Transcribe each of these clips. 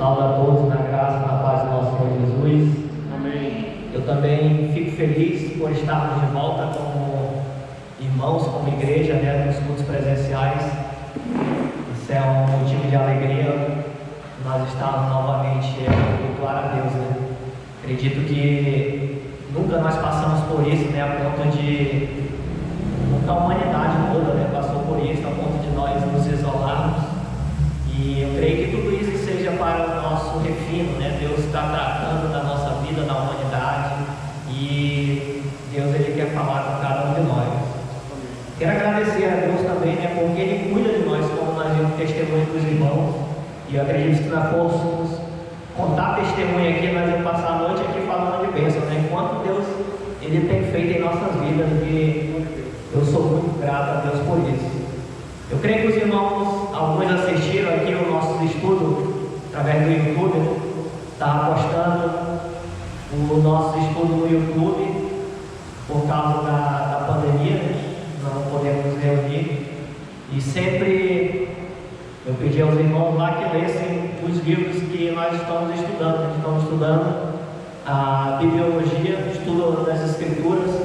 saúdo a todos na graça e na paz do nosso Senhor Jesus. Amém. Eu também fico feliz por estarmos de volta como irmãos, como igreja, nos cultos presenciais. Isso é um motivo de alegria, nós estarmos novamente cultuar a Deus, Acredito que nunca nós passamos por isso, a ponto de... Nunca a humanidade toda, passou por isso, a ponto de nós nos isolarmos. E eu creio que tudo isso seja para o nosso refino, Deus está tratando da nossa vida, da humanidade, e Deus Ele quer falar com cada um de nós. Quero agradecer a Deus também, porque Ele cuida de nós, como nós vimos testemunho dos irmãos, e eu acredito que se nós fôssemos contar testemunho aqui, nós vamos passar a noite aqui falando de bênção, enquanto Deus Ele tem feito em nossas vidas, e eu sou muito grato a Deus por isso. Eu creio que os irmãos, alguns assistiram aqui o nosso estudo através do YouTube, estava postando o nosso estudo no YouTube por causa da pandemia, não podemos nos reunir, e sempre eu pedi aos irmãos lá que lessem os livros que nós estamos estudando. Estamos estudando a bibliologia, estudo das Escrituras,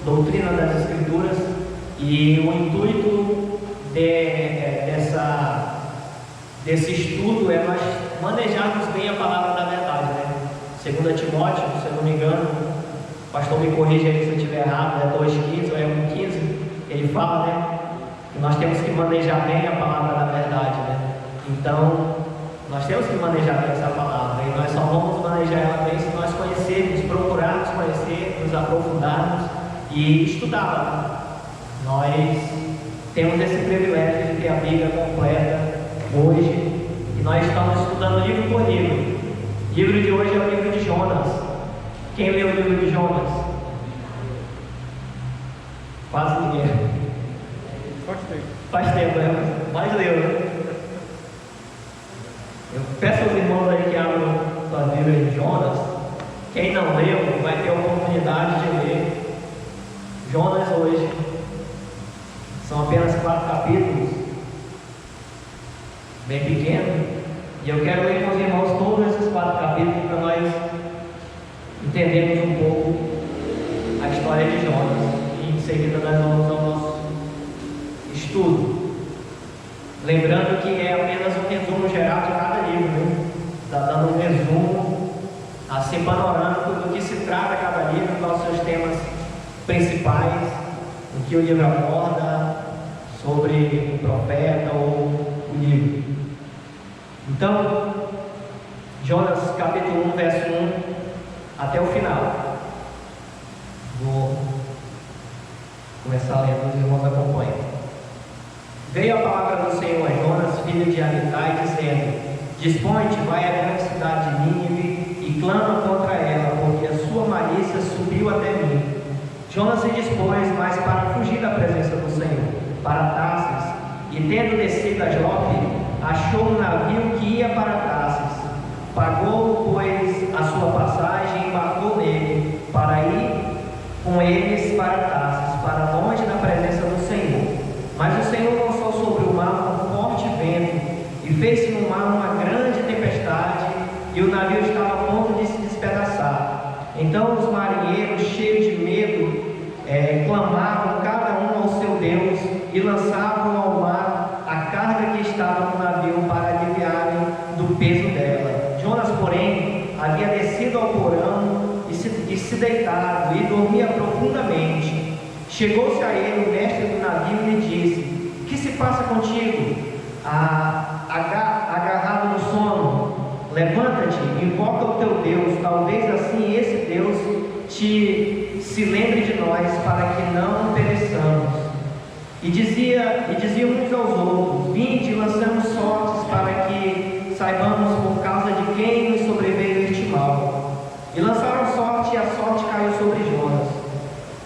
doutrina das Escrituras, e o intuito desse estudo é nós manejarmos bem a palavra da verdade, 2 Timóteo, se eu não me engano, o pastor me corrige aí se eu estiver errado, é 2,15 ou é 1,15, ele fala, que nós temos que manejar bem a palavra da verdade, Então, nós temos que manejar bem essa palavra, e nós só vamos manejar ela bem se nós conhecermos, procurarmos conhecer, nos aprofundarmos e estudá-la. Nós temos esse privilégio de ter a Bíblia completa hoje, e nós estamos estudando livro por livro. O livro de hoje é o livro de Jonas. Quem leu o livro de Jonas? Quase ninguém. Faz tempo, mas leu, Eu peço aos irmãos aí que abram sua Bíblia de Jonas. Quem não leu vai ter a oportunidade de ler Jonas hoje. São apenas 4 capítulos, bem pequenos, e eu quero ler com os irmãos todos esses 4 capítulos para nós entendermos um pouco a história de Jonas, e em seguida nós vamos ao nosso estudo. Lembrando que é apenas um resumo geral de cada livro, Está dando um resumo assim panorâmico do que se trata cada livro, quais são os temas principais, o que o livro aborda, sobre o profeta ou o livro. Então, Jonas capítulo 1, verso 1 até o final. Vou começar lendo, os irmãos acompanham. Veio a palavra do Senhor a Jonas, filho de Amitai, dizendo: Dispõe-te, vai à grande cidade de Nínive e clama contra ela, porque a sua malícia subiu até mim. Jonas se dispôs, mas para fugir da presença do Senhor, para Tarsis, e tendo descido a Jope, achou um navio que ia para Tarsis. Pagou, pois, a sua passagem e embarcou nele, para ir com eles para Tarsis, para longe da presença do Senhor. Mas o Senhor lançou sobre o mar um forte vento, e fez-se no mar uma grande tempestade, e o navio estava a ponto de se despedaçar. Então os marinheiros, cheios de medo, clamavam cada um ao seu Deus, e lançavam ao mar a carga que estava no navio para aliviarem do peso dela. Jonas, porém, havia descido ao porão e se deitado, e dormia profundamente. Chegou-se a ele o mestre do navio e lhe disse: Que se passa contigo? Agarrado no sono, levanta-te, invoca o teu Deus, talvez assim esse Deus se lembre de nós, para que não pereçamos. E diziam uns aos outros: Vinde, lançamos sortes, para que saibamos por causa de quem nos sobreveio este mal. E lançaram sorte, e a sorte caiu sobre Jonas.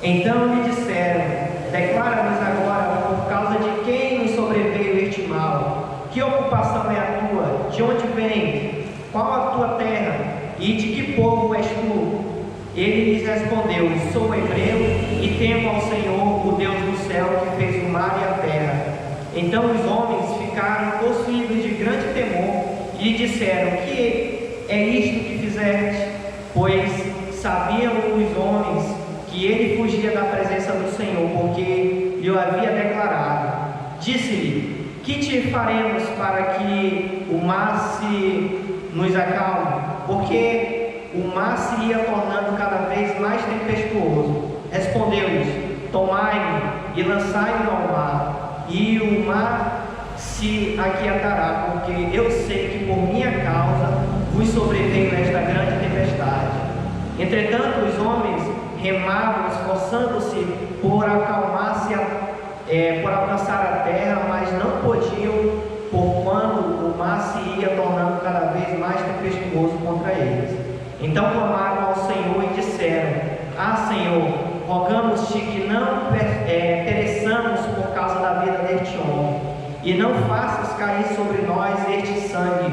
Então lhe disseram: Declara-nos agora por causa de quem nos sobreveio este mal. Que ocupação é a tua? De onde vem? Qual a tua terra? E de que povo és tu? Ele lhes respondeu: Sou hebreu e temo ao Senhor, o Deus do céu, que fez o mar e a terra. Então os homens ficaram possuídos de grande temor e lhe disseram: que é isto que fizeste? Pois sabiam os homens que ele fugia da presença do Senhor, porque lhe havia declarado. Disse-lhe: que te faremos para que o mar se nos acalme? Porque o mar se ia tornando cada vez mais tempestuoso. Respondeu-lhes: tomai-me e lançai-me ao mar, e o mar se aquietará, porque eu sei que por minha causa vos sobreveio esta grande tempestade. Entretanto, os homens remavam, esforçando-se por acalmar-se, por alcançar a terra, mas não podiam, porquanto o mar se ia tornando cada vez mais tempestuoso contra eles. Então clamaram ao Senhor e disseram: ah, Senhor, rogamos-te que não pereçamos por causa da vida deste homem, e não faças cair sobre nós este sangue,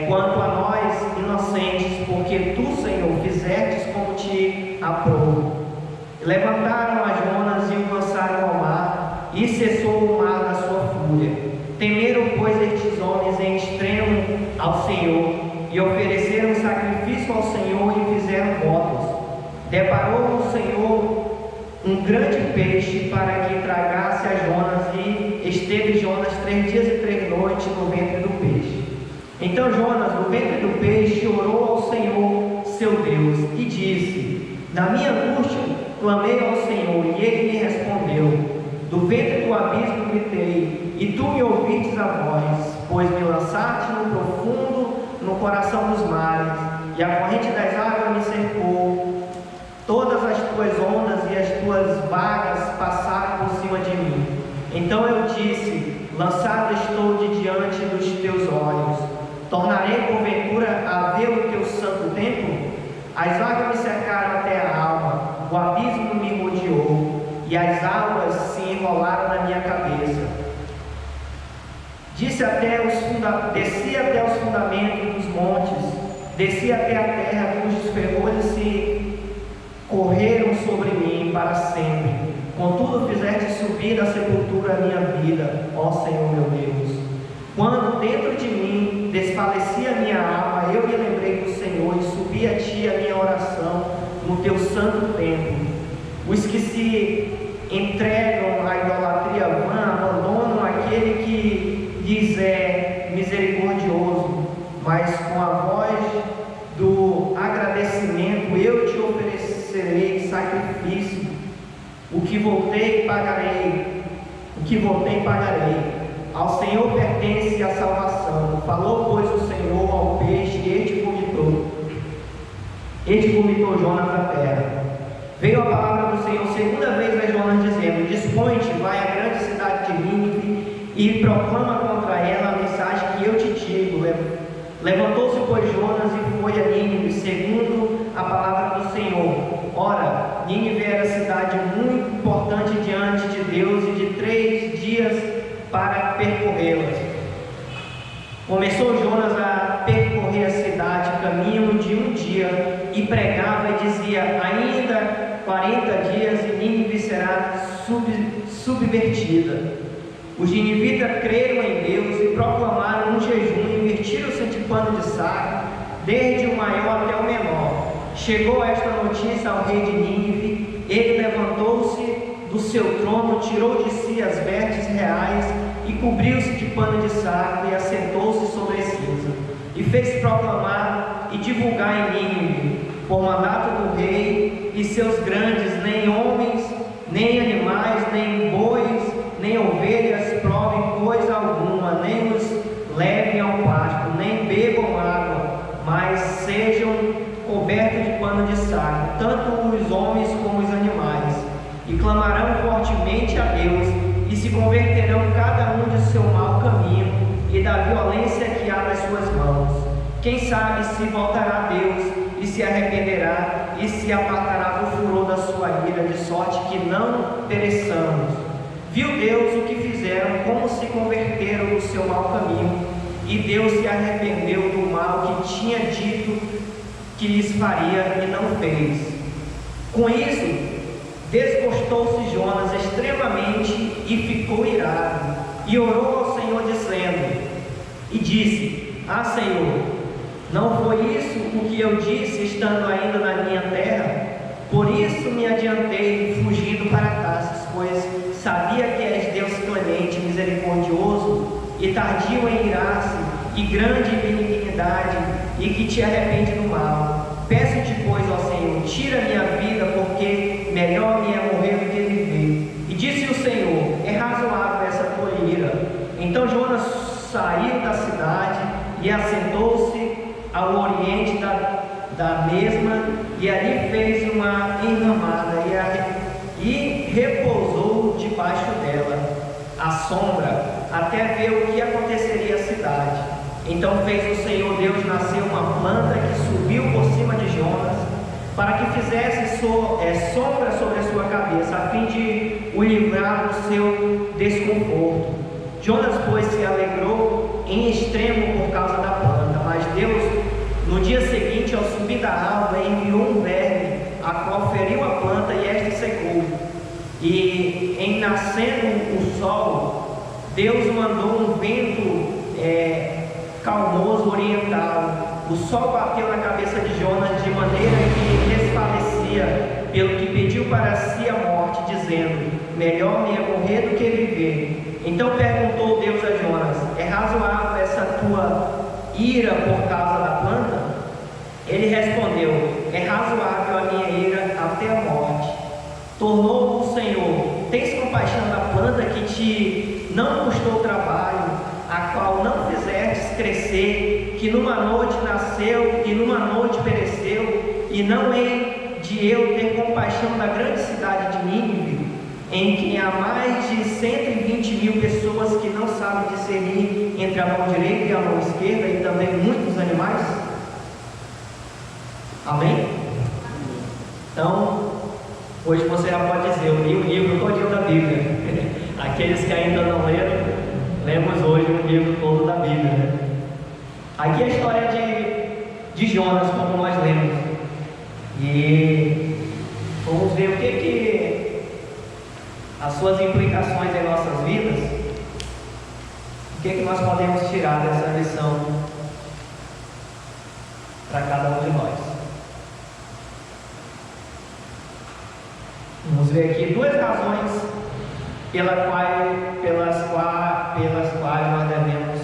quanto a nós inocentes, porque tu, Senhor, fizestes como te aprouve. Levantaram a Jonas e o lançaram ao mar, e cessou o mar da sua fúria. Temeram, pois, estes homens em extremo ao Senhor, e ofereceram sacrifício ao Senhor e fizeram votos. Deparou o Senhor um grande peixe para que tragasse a Jonas, e esteve Jonas 3 dias e 3 noites no ventre do peixe. Então Jonas, no ventre do peixe, orou ao Senhor, seu Deus, e disse: na minha angústia clamei ao Senhor, e ele me respondeu. Do ventre do abismo gritei, e tu me ouvistes a voz, pois me lançaste no profundo, no coração dos mares, e a corrente das águas me cercou. Todas as tuas ondas e as tuas vagas passaram por cima de mim. Então eu disse: lançado estou de diante dos teus olhos. Tornarei porventura a ver o teu santo templo? As águas me cercaram até a alma, o abismo me rodeou, e as águas se enrolaram na minha cabeça. Desci até os fundamentos dos montes, desci até a terra, cujos ferrolhos se correram sobre mim para sempre. Contudo fizeste subir da sepultura a minha vida, ó Senhor meu Deus. Quando dentro de mim desfalecia a minha alma, eu me lembrei do Senhor e subi a ti a minha oração no teu santo templo. Os que se entregam à idolatria vã abandonam aquele que lhes é misericordioso, mas com a voz do agradecimento eu te oferecerei sacrifício. O que voltei pagarei. Ao Senhor pertence a salvação. Falou, pois, o Senhor ao peixe, e este vomitou Jonas da terra. Veio a palavra do Senhor segunda vez a Jonas, dizendo: dispõe-te, vai à grande cidade de Nínive e proclama contra ela a mensagem que eu te digo. Levantou-se, pois, Jonas e foi a Nínive, segundo a palavra do Senhor. Ora, Nínive era cidade muito importante diante de Deus, e de 3 dias para percorrê-la. Começou Jonas a percorrer a cidade, caminho de 1 dia, e pregava e dizia: ainda 40 dias e Nínive será subvertida. Os ninivitas creram em Deus e proclamaram um jejum, e vestiram-se de pano de saco, desde o maior até o menor. Chegou esta notícia ao rei de Nínive. Ele levantou-se do seu trono, tirou de si as vestes reais e cobriu-se de pano de saco, e assentou-se sobre a cinza, e fez proclamar e divulgar em Nínive, por mandato do rei e seus grandes: nem homens, nem animais, nem bois, nem ovelhas provem coisa alguma, nem os levem ao pasto, nem bebam água, mas sejam cobertos de pano de saco, tanto os homens como os animais, e clamarão fortemente a Deus, e se converterão cada um de seu mau caminho e da violência que há nas suas mãos. Quem sabe se voltará a Deus e se arrependerá e se apartará do furor da sua ira, de sorte que não pereçamos. Viu Deus o que fizeram, como se converteram do seu mau caminho, e Deus se arrependeu do mal que tinha dito que lhes faria e não fez. Com isso, desgostou-se Jonas extremamente e ficou irado, e orou ao Senhor dizendo, e disse: Ah, Senhor, não foi isso o que eu disse estando ainda na minha terra? Por isso me adiantei fugindo para Tarsis, pois sabia que és Deus clemente, misericordioso e tardio em irar-se, e grande em benignidade, e que te arrepende do mal. Peço-te, pois, ó Senhor, tira minha vida, porque melhor me é morrer do que viver. E disse o Senhor: é razoável essa tua ira. Então Jonas saiu da cidade e assentou-se ao oriente da mesma, e ali fez uma enramada e repousou debaixo dela, à sombra, até ver o que aconteceria à cidade. Então fez o Senhor Deus nascer uma planta que subiu por cima de Jonas, para que fizesse sombra sobre a sua cabeça, a fim de o livrar do seu desconforto. Jonas, pois, se alegrou em extremo por causa da planta, mas Deus, no dia seguinte, ao subir da água, enviou um verme, a qual feriu a planta e esta secou. E em nascendo o sol, Deus mandou um vento calmoso oriental. O sol bateu na cabeça de Jonas de maneira que desfalecia, pelo que pediu para si a morte, dizendo: melhor me é morrer do que viver. Então perguntou Deus a Jonas: é razoável essa tua ira por causa da planta? Ele respondeu: é razoável a minha ira até a morte. Tornou o Senhor: tens compaixão da planta que te não custou trabalho, a qual não fizestes crescer, que numa noite nasceu e numa noite pereceu, e não hei de eu ter compaixão da grande cidade de Nínive, em que há mais de 120.000 pessoas que não sabem discernir entre a mão direita e a mão esquerda, e também muitos animais? Amém? Então, hoje você já pode dizer: eu li o livro todinho da Bíblia. Aqueles que ainda não leram, lemos hoje o livro todo da Bíblia, né? Aqui é a história de Jonas, como nós lemos, e vamos ver o que as suas implicações em nossas vidas, o que nós podemos tirar dessa lição para cada um de nós. Vamos ver aqui duas razões pelas quais nós devemos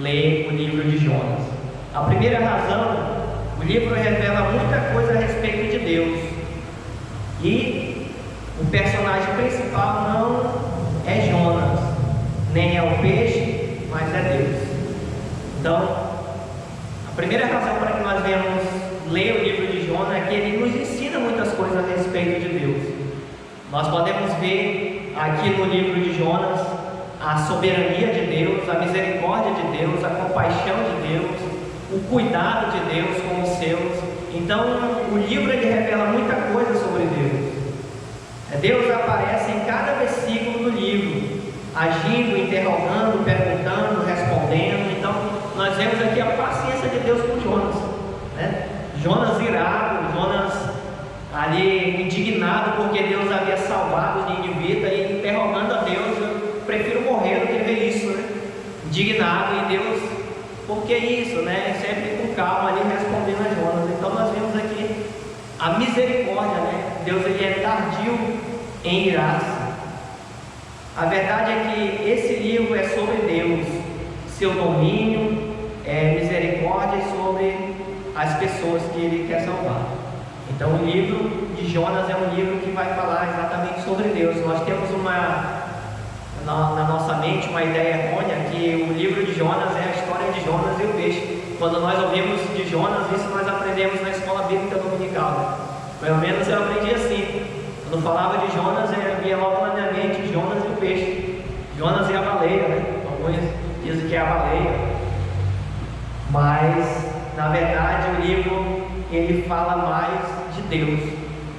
ler o livro de Jonas. A primeira razão: o livro revela muita coisa a respeito de Deus, e o personagem principal não é Jonas, nem é o peixe, mas é Deus. Então, a primeira razão para que nós venhamos ler o livro de Jonas é que ele nos ensina muitas coisas a respeito de Deus. Nós podemos ver aqui no livro de Jonas a soberania de Deus, a misericórdia de Deus, a compaixão de Deus, o cuidado de Deus com os seus. Então, o livro ele revela muita coisa sobre Deus. Deus aparece em cada versículo do livro, agindo, interrogando, perguntando, respondendo. Então, nós vemos aqui a paciência de Deus com Jonas, né? Jonas irado, Jonas ali indignado porque Deus havia salvado os ninivitas, e interrogando a Deus: eu prefiro morrer do que ver isso, né? Indignado, e Deus: por que isso, né? Sempre com calma ali respondendo a Jonas. Então nós vemos aqui a misericórdia, né? Deus ele é tardio em irar-se. A verdade é que esse livro é sobre Deus, seu domínio, misericórdia, e sobre as pessoas que ele quer salvar. Então o livro de Jonas é um livro que vai falar exatamente sobre Deus. Nós temos na nossa mente uma ideia errônea que o livro de Jonas é a história de Jonas e o peixe. Quando nós ouvimos de Jonas, isso nós aprendemos na escola bíblica dominical. Pelo menos eu aprendi assim. Quando falava de Jonas, vinha logo na minha mente Jonas e o peixe. Jonas e a baleia, né? Alguns dizem que é a baleia. Mas, na verdade, o livro ele fala mais de Deus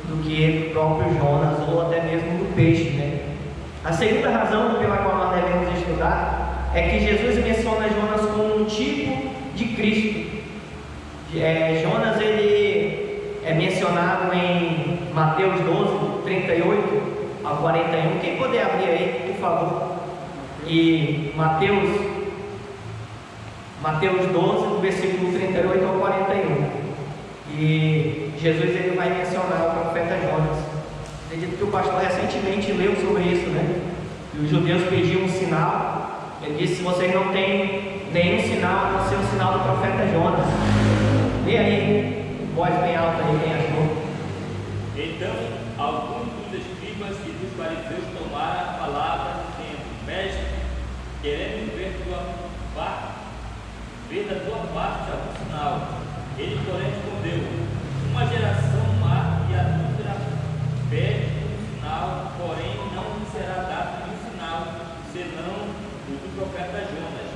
do que do próprio Jonas, ou até mesmo do peixe, né? A segunda razão pela qual nós devemos estudar é que Jesus menciona Jonas como um tipo de Cristo. Jonas ele é mencionado em Mateus 12, 38 a 41. Quem puder abrir aí, por favor. E Mateus Mateus 12, do versículo 38 ao 41. E Jesus ele vai mencionar o profeta Jonas. Acredito que o pastor recentemente leu sobre isso, né? E os judeus pediam um sinal. Ele disse: se vocês não têm nenhum sinal, a não ser o sinal do profeta Jonas. Lê aí, voz bem alta aí, quem achou? Então, alguns dos escribas e dos fariseus tomaram a palavra, dizendo: Mestre, queremos ver da tua parte algum sinal. Ele, porém, respondeu: uma geração má e adúltera pede um sinal, porém não lhe será dado nenhum sinal, senão o do profeta Jonas.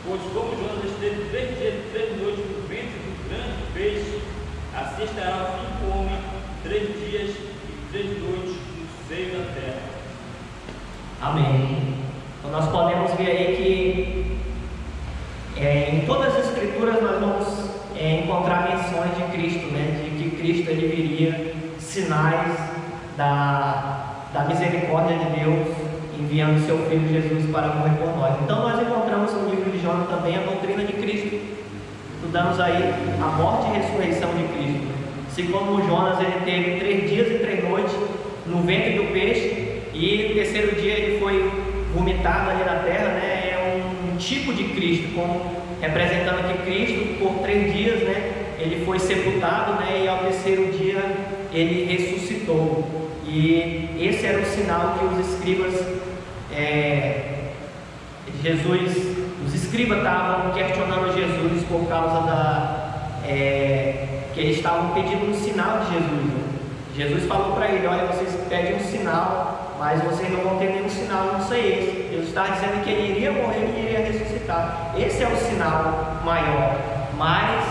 Pois como Jonas esteve 3 dias e 3 noites no ventre do grande peixe, assim estará o filho do homem 3 dias e 3 noites no seio da terra. Amém. Então nós podemos ver aí que em todas as escrituras nós vamos encontrar menções de Cristo, né? De que Cristo ele viria, sinais da misericórdia de Deus, enviando seu Filho Jesus para morrer por nós. Então nós encontramos no livro de Jonas também a doutrina de Cristo. Estudamos aí a morte e ressurreição de Cristo. Assim como Jonas ele teve 3 dias e 3 noites no ventre do peixe, e no terceiro dia ele foi vomitado ali na terra, né? É um tipo de Cristo, como representando que Cristo por 3 dias, né? Ele foi sepultado, né? E ao terceiro dia ele ressuscitou. E esse era o sinal que os escribas, os escribas estavam questionando Jesus por causa que eles estavam pedindo um sinal de Jesus, né? Jesus falou para ele: olha, vocês pedem um sinal, mas vocês não vão ter nenhum sinal, não sei esse. Jesus está dizendo que ele iria morrer e iria ressuscitar. Esse é o sinal maior. Mas,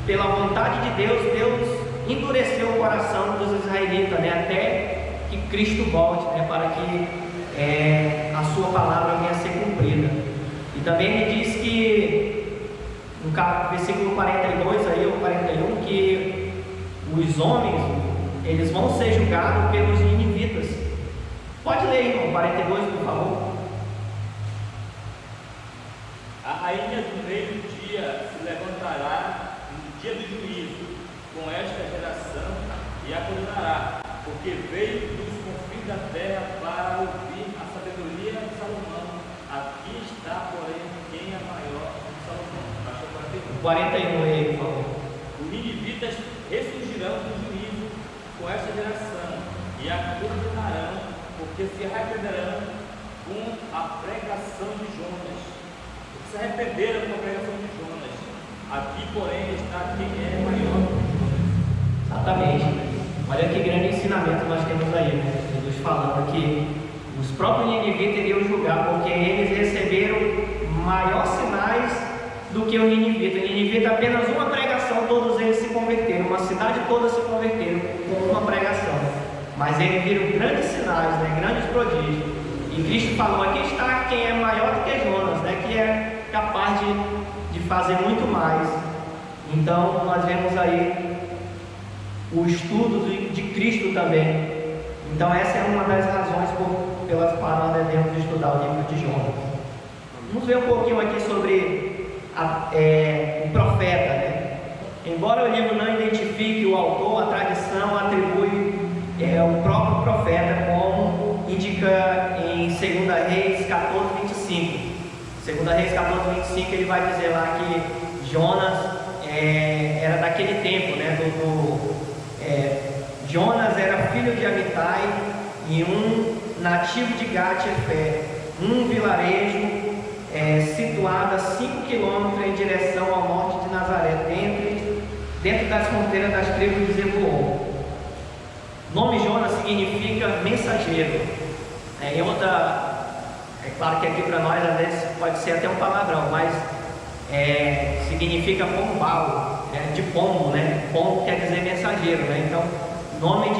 pela vontade de Deus, Deus endureceu o coração dos israelitas, né, até que Cristo volte, né, para que a sua palavra venha a ser cumprida. E também ele diz que, no versículo 42 aí, ou 41, que os homens eles vão ser julgados pelos ninivitas. Pode ler, irmão, 42, por favor. A rainha do meio-dia se levantará no dia do juízo com esta geração e a condenará, porque veio dos confins da terra para ouvir a sabedoria de Salomão. Aqui está, porém, quem é maior que Salomão. Baixa 41 aí, por favor. Os ninivitas ressurgirão do juízo com esta geração e a condenarão, porque se arrependerão com a pregação de Jonas. Porque se arrependeram com a pregação de Jonas. Aqui, porém, está quem é maior que Jonas. Exatamente. Olha que grande ensinamento nós temos aí, né? Jesus falando que os próprios ninivitas iriam julgar, porque eles receberam maiores sinais do que o ninivita. O ninivita, apenas uma pregação, todos eles se converteram, uma cidade toda se converteram com uma pregação. Mas eles viram grandes sinais, né? Grandes prodígios. E Cristo falou: aqui está quem é maior do que Jonas, né? Que é capaz de fazer muito mais. Então nós vemos aí o estudo de Cristo também. Então essa é uma das razões pelas quais nós devemos estudar o livro de Jonas. Vamos ver um pouquinho aqui sobre o profeta, né? Embora o livro não identifique o autor, a tradição atribui o próprio profeta, como indica em 2 Reis 14, 25. 2 Reis 14, 25, ele vai dizer lá que Jonas era daquele tempo, né? Jonas era filho de Amitai e um nativo de Gat-Efé, um vilarejo situado a 5 quilômetros em direção ao norte de Nazaré, dentro das fronteiras das tribos de Zebulon. O nome Jonas significa mensageiro. É claro que aqui para nós às vezes pode ser até um palavrão, mas significa pombal, de pombo, né? Pombo quer dizer mensageiro, né? Então, o nome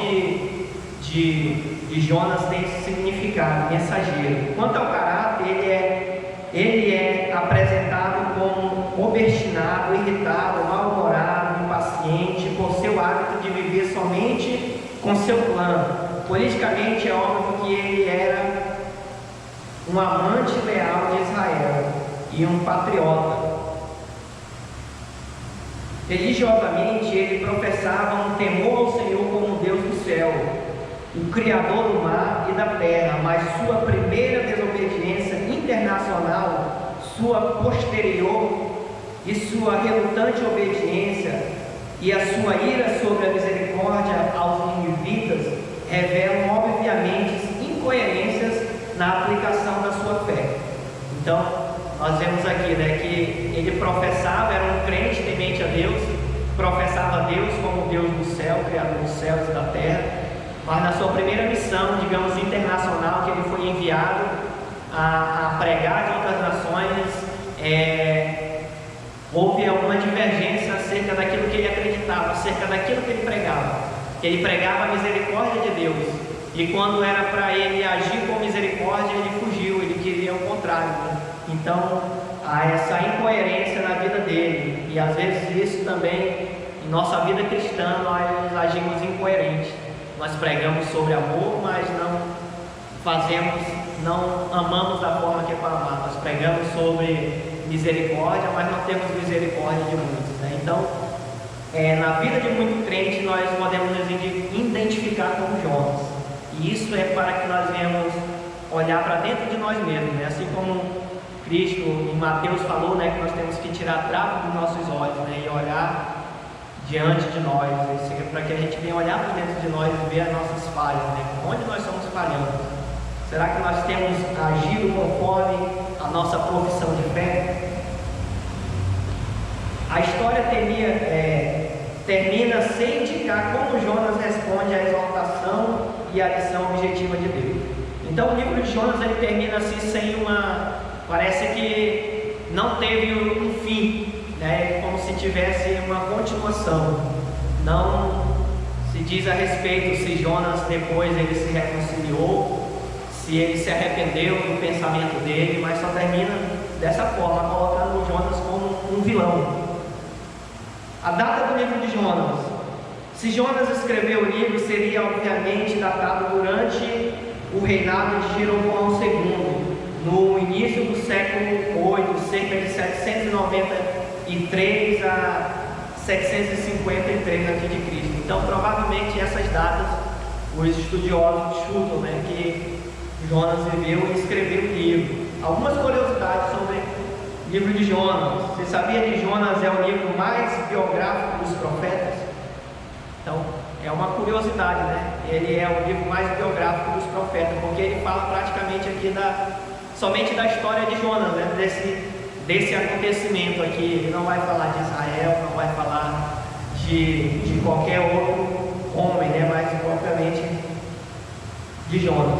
de Jonas tem esse significado, mensageiro. Quanto ao caráter, ele é apresentado como obstinado, irritado, mal-humorado, impaciente, por seu hábito de viver somente com seu plano. Politicamente é óbvio que ele era um amante leal de Israel e um patriota. Religiosamente, ele professava um temor ao Senhor como Deus do céu, o Criador do mar e da terra, mas sua primeira desobediência internacional, sua posterior e sua relutante obediência e a sua ira sobre a misericórdia aos ninivitas revelam obviamente incoerências na aplicação da sua fé. Então, nós vemos aqui, que ele professava, era um crente temente a Deus, professava Deus como Deus do céu, Criador dos céus e da terra, mas na sua primeira missão, digamos, internacional, que ele foi enviado a pregar em outras nações, houve alguma divergência acerca daquilo que ele acreditava, acerca daquilo que ele pregava. Ele pregava a misericórdia de Deus, e quando era para ele agir com misericórdia, ele fugiu, ele queria o contrário, Então, há essa incoerência na vida dele, e às vezes isso também, em nossa vida cristã, nós agimos incoerentes. Nós pregamos sobre amor, mas não amamos da forma que é para amar. Nós pregamos sobre misericórdia, mas não temos misericórdia de muitos, Então, na vida de muito crente, nós podemos nos identificar como Jonas, e isso é para que nós venhamos olhar para dentro de nós mesmos, Assim como Cristo em Mateus falou, que nós temos que tirar trapo dos nossos olhos, e olhar diante de nós, para que a gente venha olhar para dentro de nós e ver as nossas falhas, onde nós estamos falhando. Será que nós temos agido conforme a nossa profissão de fé? A história termina sem indicar como Jonas responde à exortação e à lição objetiva de Deus. Então o livro de Jonas ele termina assim sem parece que não teve um fim, como se tivesse uma continuação. Não se diz a respeito se Jonas depois ele se reconciliou, se ele se arrependeu do pensamento dele, mas só termina dessa forma, colocando Jonas como um vilão. A data do livro de Jonas. Se Jonas escreveu o livro, seria obviamente datado durante o reinado de Jeroboão II, no início do século 8, cerca de 793 a 753 a.C. Então, provavelmente essas datas os estudiosos chutam, que Jonas viveu e escreveu o livro. Algumas curiosidades sobre o livro de Jonas. Você sabia que Jonas é o livro mais biográfico dos profetas? Então, é uma curiosidade, Ele é o livro mais biográfico dos profetas, porque ele fala praticamente aqui somente da história de Jonas, desse acontecimento aqui. Ele não vai falar de Israel, não vai falar de qualquer outro homem, mas propriamente de Jonas.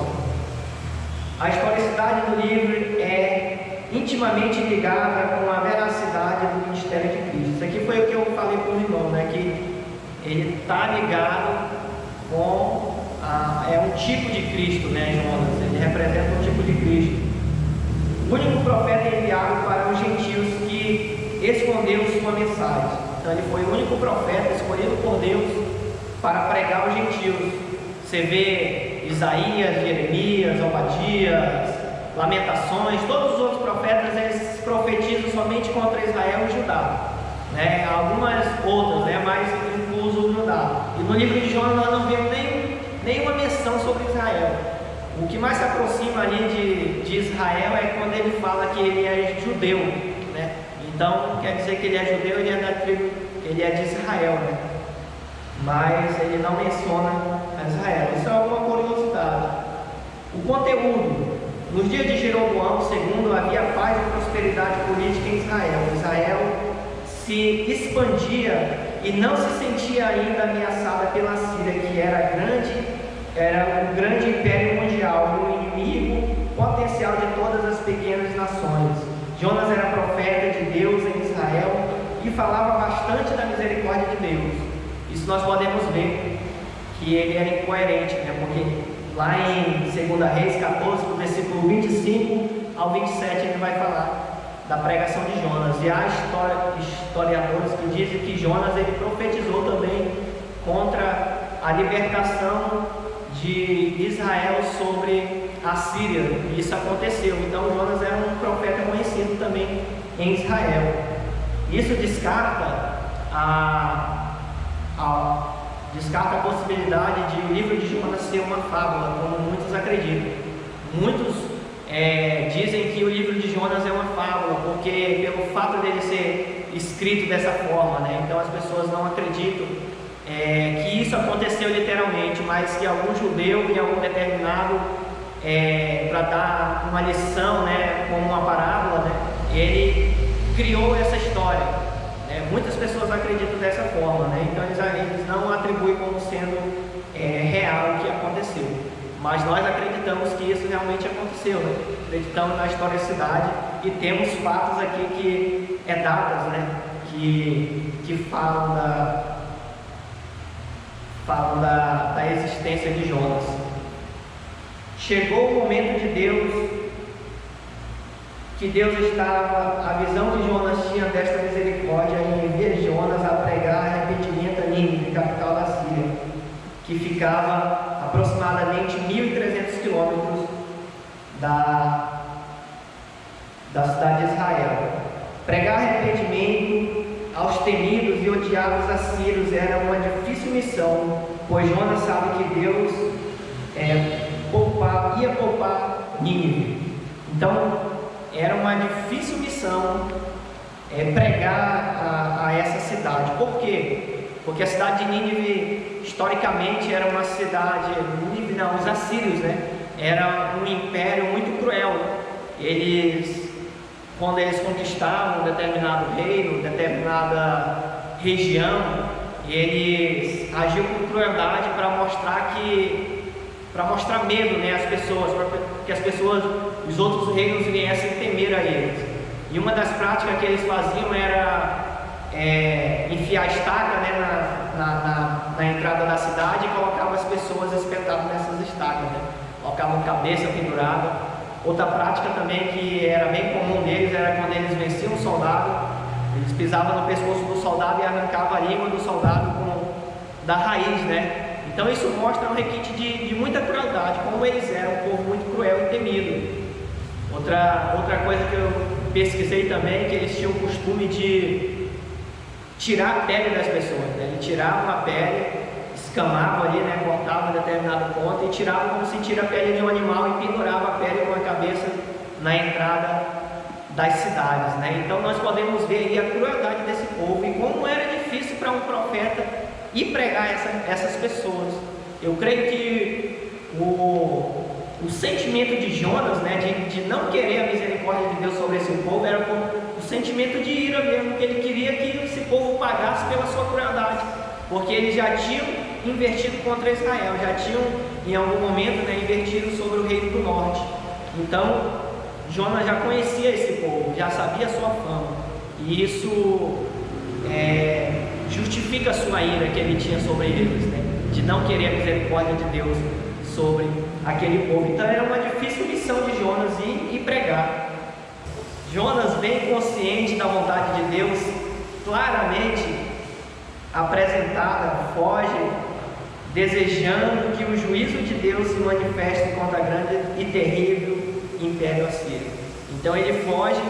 A historicidade do livro é intimamente ligada com a veracidade do ministério de Cristo. Isso aqui foi o que eu falei para o irmão, que ele está ligado com um tipo de Cristo, Jonas, ele representa um tipo de Cristo. O único profeta enviado para os gentios que escondeu sua mensagem. Então ele foi o único profeta escolhido por Deus para pregar aos gentios. Você vê Isaías, Jeremias, Obadias, Lamentações, todos os outros profetas eles profetizam somente contra Israel e Judá, algumas outras, mas incluso o Judá. E no livro de Jonas nós não vemos nenhuma menção sobre Israel. O que mais se aproxima ali de Israel é quando ele fala que ele é judeu, Então quer dizer que ele é judeu, ele é da tribo, ele é de Israel, Mas ele não menciona Israel. Isso é alguma curiosidade. O conteúdo. Nos dias de Jeroboão II havia paz e prosperidade política em Israel. Israel se expandia e não se sentia ainda ameaçada pela Síria, que era o grande império mundial, o inimigo potencial de todas as pequenas nações. Jonas era profeta de Deus em Israel e falava bastante da misericórdia de Deus. Isso nós podemos ver que ele era incoerente, porque lá em 2 Reis 14, do versículo 25 ao 27, ele vai falar da pregação de Jonas. E há historiadores que dizem que Jonas ele profetizou também contra a libertação de Israel sobre a Síria. E isso aconteceu. Então Jonas era um profeta conhecido também em Israel. Isso descarta descarta a possibilidade de o livro de Jonas ser uma fábula, como muitos acreditam. Muitos dizem que o livro de Jonas é uma fábula, porque pelo fato dele ser escrito dessa forma, né? Então as pessoas não acreditam que isso aconteceu literalmente, mas que algum judeu em algum determinado, para dar uma lição, né, como uma parábola, né, ele criou essa história. Muitas pessoas acreditam dessa forma, né? Então eles não atribuem como sendo real o que aconteceu. Mas nós acreditamos que isso realmente aconteceu, né? Acreditamos na historicidade e temos fatos aqui que datas, né? Que falam da existência de Jonas. Chegou o momento de Deus, que Deus estava, a visão que Jonas tinha desta misericórdia e envia Jonas a pregar arrependimento a Nínive, capital da Síria, que ficava aproximadamente 1.300 quilômetros da cidade de Israel. Pregar arrependimento aos temidos e odiados assírios era uma difícil missão, pois Jonas sabe que Deus ia poupar Nínive. Então, era uma difícil missão pregar a essa cidade. Por quê? Porque a cidade de Nínive, historicamente, era uma cidade... os assírios, né? Era um império muito cruel. Quando eles conquistavam um determinado reino, determinada região, eles agiam com crueldade para mostrar medo, né, às pessoas, para que as pessoas, os outros reinos viessem temer a eles. E uma das práticas que eles faziam era enfiar a estaca, né, na entrada da cidade, e colocavam as pessoas espetadas nessas estacas, né? Colocavam cabeça pendurada. Outra prática também que era bem comum deles era quando eles venciam um soldado, eles pisavam no pescoço do soldado e arrancavam a língua do soldado da raiz, né? Então isso mostra um requinte de muita crueldade, como eles eram um povo muito cruel e temido. Outra coisa que eu pesquisei também, que eles tinham o costume de tirar a pele das pessoas, né? Eles tiravam a pele, escamavam ali, né? Cortavam em determinado ponto e tiravam como se tira a pele de um animal e penduravam a pele com a cabeça na entrada das cidades, né? Então nós podemos ver aí a crueldade desse povo e como era difícil para um profeta ir pregar essas pessoas. Eu creio que o sentimento de Jonas, né, de não querer a misericórdia de Deus sobre esse povo, era o sentimento de ira mesmo, que ele queria que esse povo pagasse pela sua crueldade, porque eles já tinham invertido contra Israel, já tinham em algum momento, né, invertido sobre o reino do norte. Então Jonas já conhecia esse povo, já sabia a sua fama, e isso justifica a sua ira que ele tinha sobre eles, né, de não querer a misericórdia de Deus sobre aquele povo. Então era uma difícil missão de Jonas ir e pregar. Jonas, bem consciente da vontade de Deus, claramente apresentada, foge, desejando que o juízo de Deus se manifeste contra grande e terrível império assírio. Então ele foge.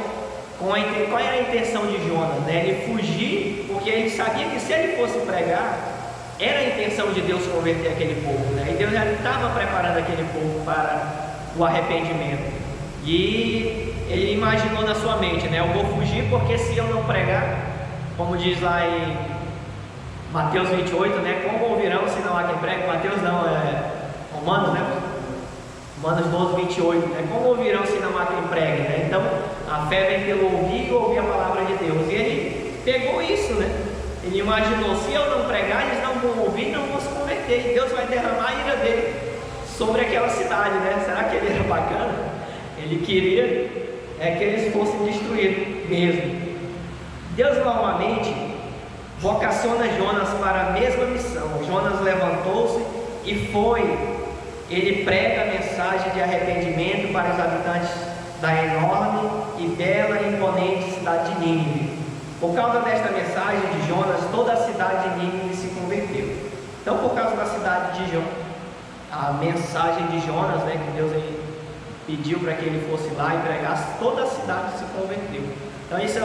Qual era a intenção de Jonas? Né? Ele fugir, porque ele sabia que se ele fosse pregar, era a intenção de Deus converter aquele povo, né? E Deus já estava preparando aquele povo para o arrependimento. E ele imaginou na sua mente, né? Eu vou fugir porque se eu não pregar, como diz lá em Mateus 28, né? Como ouvirão se não há quem pregue? Mateus não, Romanos, né? Romanos 12, 28, né? Como ouvirão se não há quem pregue, né? Então, a fé vem pelo ouvir e ouvir a palavra de Deus. E ele pegou isso, né? Ele imaginou, se eu não pregar, eles não vão ouvir, não vão se converter. E Deus vai derramar a ira dele sobre aquela cidade, né? Será que ele era bacana? Ele queria que eles fossem destruídos mesmo. Deus novamente vocaciona Jonas para a mesma missão. Jonas levantou-se e foi. Ele prega a mensagem de arrependimento para os habitantes da enorme e bela e imponente cidade de Nínive. Por causa desta mensagem de Jonas, toda a cidade de Nínive se converteu. Então, por causa da cidade de Jonas, a mensagem de Jonas, né, que Deus aí pediu para que ele fosse lá e pregasse, toda a cidade se converteu. Então, isso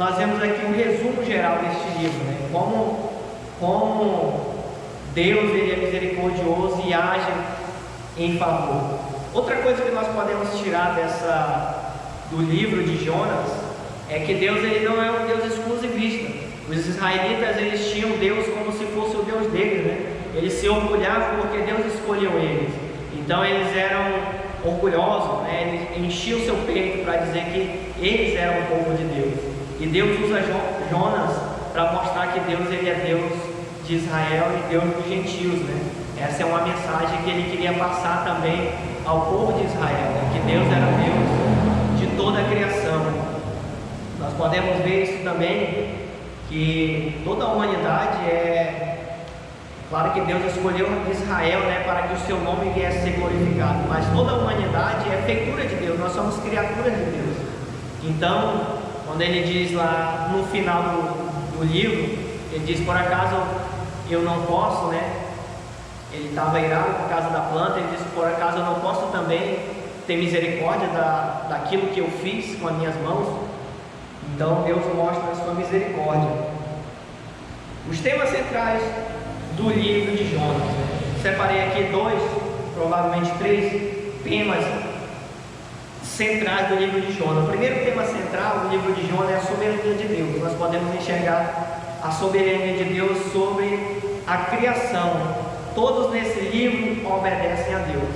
nós vemos aqui um resumo geral deste livro, né? Como Deus ele é misericordioso e age em favor. Outra coisa que nós podemos tirar do livro de Jonas é que Deus ele não é um Deus exclusivista. Os israelitas eles tinham Deus como se fosse o Deus deles, né? Eles se orgulhavam porque Deus escolheu eles. Então eles eram orgulhosos, né? Eles enchiam o seu peito para dizer que eles eram o povo de Deus. E Deus usa Jonas para mostrar que Deus ele é Deus de Israel e Deus dos gentios, né? Essa é uma mensagem que ele queria passar também ao povo de Israel, né? Que Deus era Deus de toda a criação. Nós podemos ver isso também, que toda a humanidade claro que Deus escolheu Israel, né, para que o seu nome viesse a ser glorificado, mas toda a humanidade é feitura de Deus, nós somos criaturas de Deus. Então, quando ele diz lá no final do livro, ele diz: por acaso eu não posso, né? Ele estava irado por causa da planta, ele disse: por acaso eu não posso também ter misericórdia daquilo que eu fiz com as minhas mãos? Então Deus mostra a sua misericórdia. Os temas centrais do livro de Jonas, separei aqui provavelmente três temas centrais do livro de Jonas. O primeiro tema central do livro de Jonas é a soberania de Deus. Nós podemos enxergar a soberania de Deus sobre a criação. Todos nesse livro obedecem a Deus.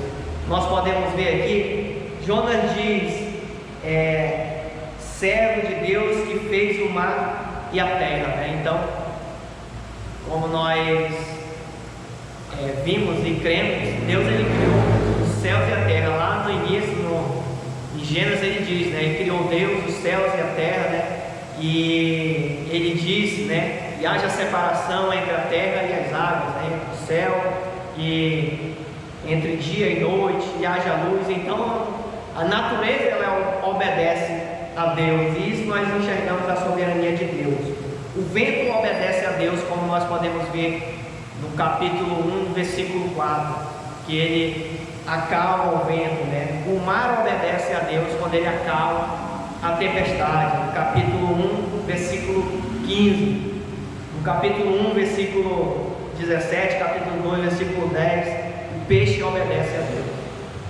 Nós podemos ver aqui, Jonas diz: servo de Deus que fez o mar e a terra, né? Então, como nós vimos e cremos, Deus ele criou os céus e a terra. Lá no início, em Gênesis ele diz, né? Ele criou Deus, os céus e a terra, né? E ele disse, né? E haja separação entre a terra e as águas, né? Entre o céu e entre dia e noite, e haja luz. Então a natureza ela obedece a Deus, e isso nós enxergamos a soberania de Deus. O vento obedece a Deus, como nós podemos ver no capítulo 1, versículo 4, que ele acalma o vento, né? O mar obedece a Deus quando ele acalma a tempestade. No capítulo 1, versículo 15, no capítulo 1, versículo 17, capítulo 2, versículo 10, o peixe obedece a Deus.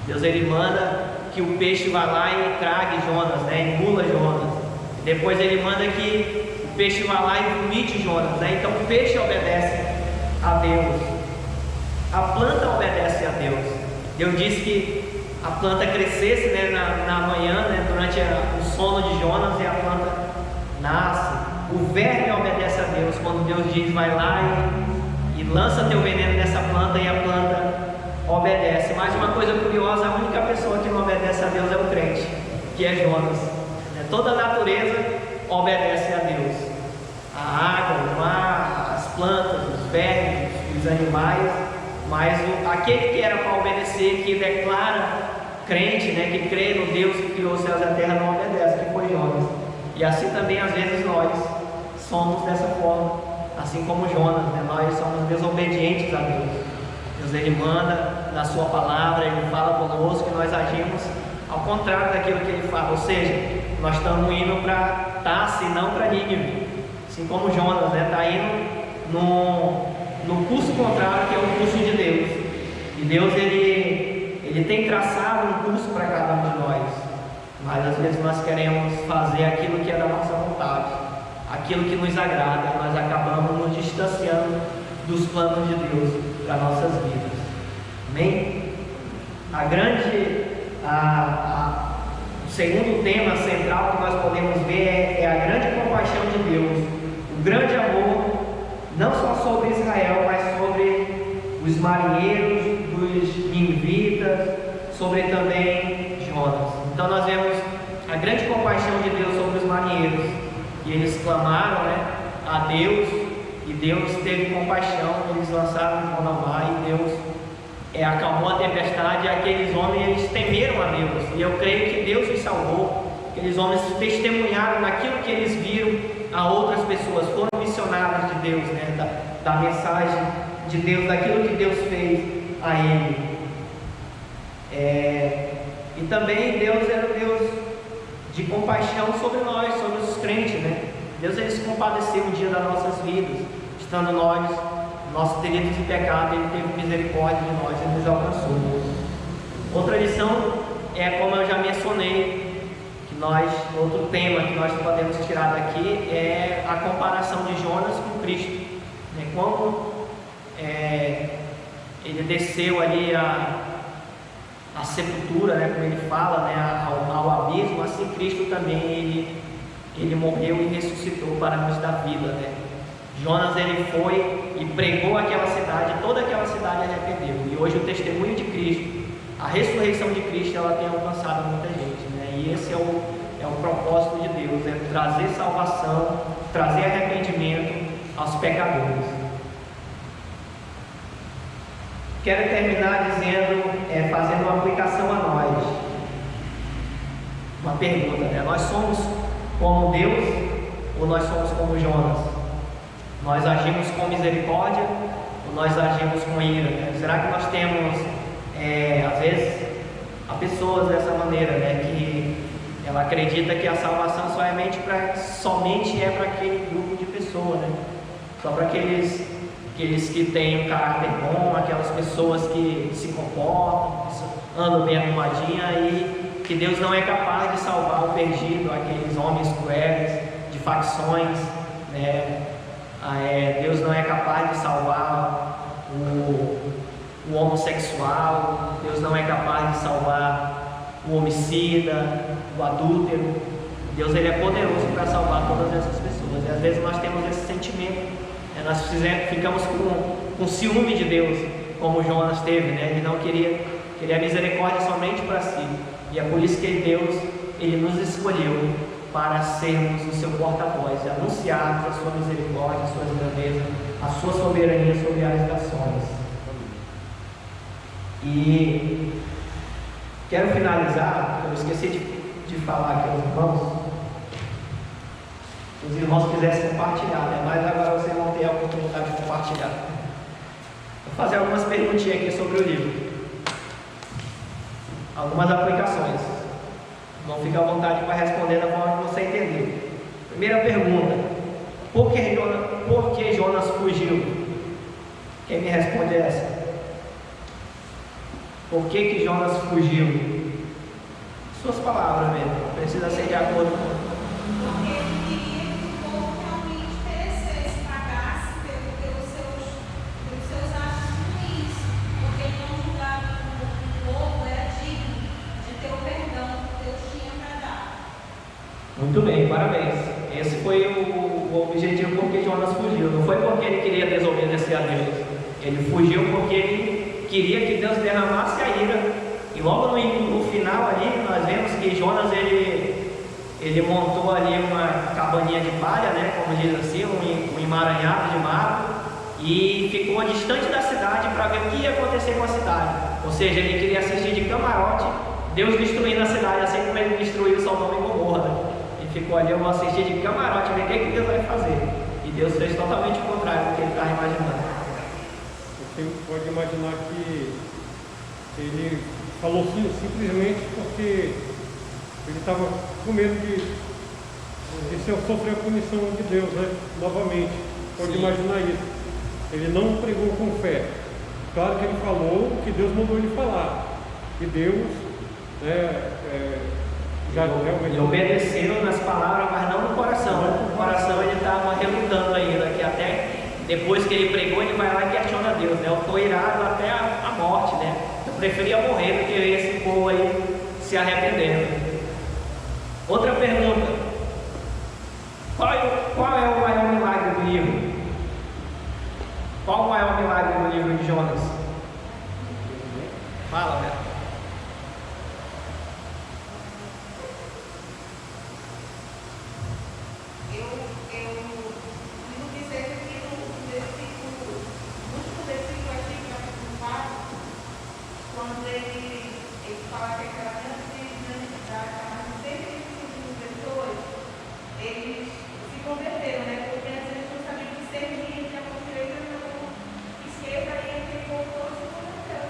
Deus ele manda que o peixe vá lá e trague Jonas, né? Engula Jonas. Depois ele manda que o peixe vá lá e vomite Jonas, né? Então o peixe obedece a Deus. A planta obedece a Deus. Deus disse que a planta crescesse, né, na manhã, né, durante o sono de Jonas, e a planta nasce. O verme obedece a Deus. Quando Deus diz: vai lá e lança teu veneno nessa planta, e a planta obedece. Mas uma coisa curiosa, a única pessoa que não obedece a Deus é o crente, que é Jonas. Toda a natureza obedece a Deus. A água, o mar, as plantas, os vermes, os animais. Mas aquele que era para obedecer, que declara crente, né, que crê no Deus que criou os céus e a terra, não obedece, que foi Jonas. E assim também às vezes nós somos dessa forma, assim como Jonas, né? Nós somos desobedientes a Deus. Deus ele manda na sua palavra, ele fala conosco, e nós agimos ao contrário daquilo que ele fala. Ou seja, nós estamos indo para Tarso e não para Nínive, assim como Jonas, né? Está indo no curso contrário, que é o curso de Deus. E Deus ele tem traçado um curso para cada um de nós, mas às vezes nós queremos fazer aquilo que é da nossa vontade, aquilo que nos agrada. Nós acabamos nos distanciando dos planos de Deus para nossas vidas. Amém? O segundo tema central que nós podemos ver é a grande compaixão de Deus, o grande amor, não só sobre Israel, mas sobre os marinheiros, dos ninivitas, sobre também Jonas. Então nós vemos a grande compaixão de Deus sobre os marinheiros, e eles clamaram, né, a Deus, e Deus teve compaixão. Eles lançaram mão no mar, e Deus acalmou a tempestade, e aqueles homens eles temeram a Deus, e eu creio que Deus os salvou. Aqueles homens testemunharam naquilo que eles viram a outras pessoas, foram missionários de Deus, né, da mensagem de Deus, daquilo que Deus fez a ele. E também Deus era um Deus de compaixão sobre nós, sobre os crentes, né? Deus ele se compadeceu um dia das nossas vidas, estando nós, nossos delitos e pecados, Ele teve misericórdia de nós e nos alcançou. Outra lição é, como eu já mencionei, que outro tema que nós podemos tirar daqui é a comparação de Jonas com Cristo. Como ele desceu ali a sepultura, como ele fala, ao abismo, assim Cristo também ele morreu e ressuscitou para nos dar vida. Jonas ele foi e pregou aquela cidade, toda aquela cidade arrependeu. E hoje o testemunho de Cristo, a ressurreição de Cristo, ela tem alcançado muita gente. E esse é o propósito de Deus, é trazer salvação, trazer arrependimento aos pecadores. Quero terminar dizendo, fazendo uma aplicação a nós. Uma pergunta, nós somos como Deus ou nós somos como Jonas? Nós agimos com misericórdia ou nós agimos com ira? Será que nós temos, às vezes, há pessoas dessa maneira, que ela acredita que a salvação somente é para aquele grupo de pessoas, só para aqueles que têm um caráter bom, aquelas pessoas que se comportam, que andam bem arrumadinhas, e que Deus não é capaz de salvar o perdido, aqueles homens cruéis, de facções, Deus não é capaz de salvar o homossexual, Deus não é capaz de salvar o homicida, o adúltero. Deus ele é poderoso para salvar todas essas pessoas. E às vezes nós temos esse sentimento, nós ficamos com ciúme de Deus, como Jonas teve, ele não queria a misericórdia somente para si. E é por isso que Deus ele nos escolheu para sermos o seu porta-voz, e anunciarmos a sua misericórdia, as suas grandezas, a sua soberania sobre as nações. E quero finalizar, eu esqueci de falar aqui aos irmãos. Se os irmãos quisessem compartilhar, mas agora vocês vão ter a oportunidade de compartilhar. Vou fazer algumas perguntinhas aqui sobre o livro, algumas aplicações. Não fique à vontade para responder da forma que você entender. Primeira pergunta: por que Jonas fugiu? Quem me responde essa? Por que Jonas fugiu? Suas palavras mesmo, precisa ser de acordo com. Porque ele queria que o povo realmente perecesse, pagasse pelos seus atos ruins, porque ele não julgava que o povo era digno de ter o perdão que Deus tinha para dar. Muito bem, parabéns. Esse foi o objetivo por que Jonas fugiu. Não foi porque ele queria desobedecer a Deus. Ele fugiu porque ele queria que Deus derramasse a ira. E logo no final ali, nós vemos que Jonas ele montou ali uma cabaninha de palha, como diz assim, um emaranhado de mato, e ficou distante da cidade para ver o que ia acontecer com a cidade. Ou seja, ele queria assistir de camarote Deus destruindo a cidade, assim como ele destruiu Sodoma e Gomorra. Ele ficou ali, eu vou assistir de camarote, ver o que Deus vai fazer. E Deus fez totalmente o contrário do que ele estava imaginando. Você pode imaginar que ele falou simplesmente porque ele estava com medo de sofrer a punição de Deus, novamente. Pode Sim. imaginar isso. Ele não pregou com fé. Claro que ele falou o que Deus mandou ele falar. E Deus já realmente... Ele obedeceu nas palavras, mas não no coração. No coração ele estava relutando ainda, que até depois que ele pregou, ele vai lá e questiona Deus. Eu estou irado até a morte, Eu preferia morrer do que esse povo aí se arrependendo. Outra pergunta: qual é o maior milagre do livro? Qual o maior milagre do livro de Jonas? Fala, Beto. Quando ele fala que aquela grande cidade, mas 125 pessoas, eles se converteram, porque às vezes não sabiam que servia, que a direita não esquerda, e aquele povo todo se converteu.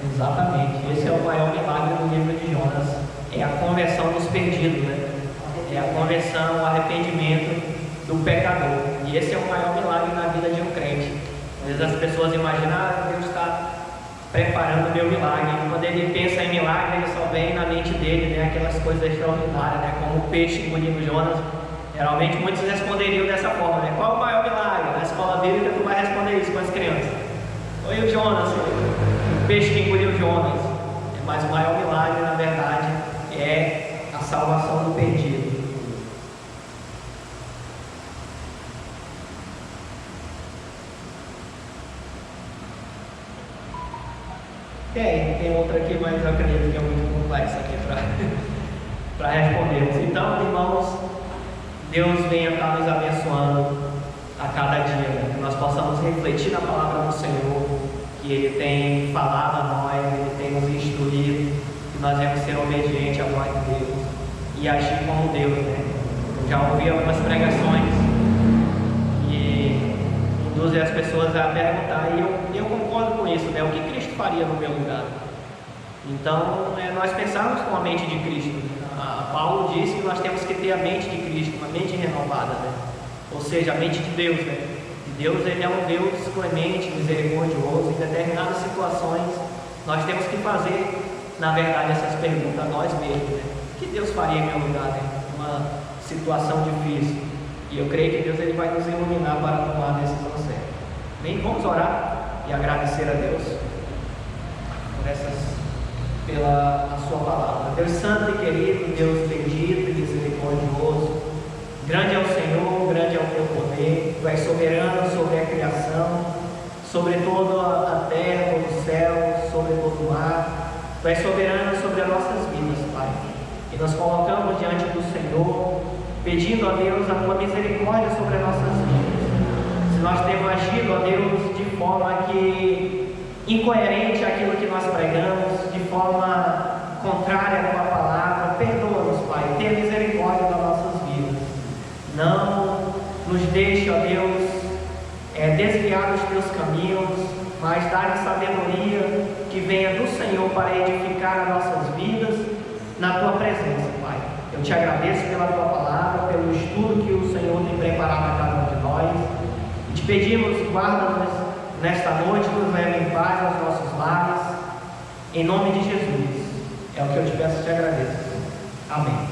Exatamente, esse é o maior milagre do livro de Jonas, é a conversão dos perdidos, é a conversão, o arrependimento do pecador. E esse é o maior milagre na vida de um crente. Às vezes as pessoas imaginam, Deus está preparando o meu milagre. E quando ele pensa em milagre, ele só vem na mente dele, né, aquelas coisas extraordinárias, né, como o peixe engolindo Jonas. Geralmente muitos responderiam dessa forma, né? Qual é o maior milagre? Na escola bíblica tu vai responder isso com as crianças. Foi o Jonas, o peixe que engoliu Jonas. Mas o maior milagre, na verdade, é a salvação do perdido. Tem outra aqui, mas eu acredito que é muito complexa aqui para respondermos. Então, irmãos, Deus venha estar nos abençoando a cada dia, né? Que nós possamos refletir na palavra do Senhor, que Ele tem falado a nós, Ele tem nos instruído, que nós devemos ser obedientes à voz de Deus e agir como Deus, né? Eu já ouvi algumas pregações que induzem as pessoas a perguntar, e eu concordo com isso, né? O que Cristo faria no meu lugar? Então, nós pensarmos com a mente de Cristo. Paulo disse que nós temos que ter a mente de Cristo, uma mente renovada, né? Ou seja, a mente de Deus, né? E Deus, Ele é um Deus clemente, misericordioso. Em determinadas situações, nós temos que fazer, na verdade, essas perguntas a nós mesmos, né? O que Deus faria em meu lugar, né? Uma situação difícil. E eu creio que Deus, Ele vai nos iluminar para tomar a decisão certa. Bem, vamos orar e agradecer a Deus pela a sua palavra. Deus santo e querido, Deus bendito e misericordioso, grande é o Senhor, grande é o teu poder. Tu és soberano sobre a criação, sobre toda a terra, todo o céu, sobre todo o mar. Tu és soberano sobre as nossas vidas, Pai. E nós colocamos diante do Senhor, pedindo a Deus a tua misericórdia sobre as nossas vidas. Se nós temos agido, ó Deus, de forma que incoerente àquilo que nós pregamos, de forma contrária à tua palavra, perdoa-nos, Pai, tenha misericórdia das nossas vidas. Não nos deixe, ó Deus, desviar dos teus caminhos, mas dá-nos sabedoria que venha do Senhor para edificar as nossas vidas na tua presença, Pai. Eu te agradeço pela tua palavra, pelo estudo que o Senhor tem preparado a cada um de nós. E te pedimos, guarda-nos nesta noite, nos leve em paz aos nossos lares, em nome de Jesus. É o que eu te peço e te agradeço. Amém.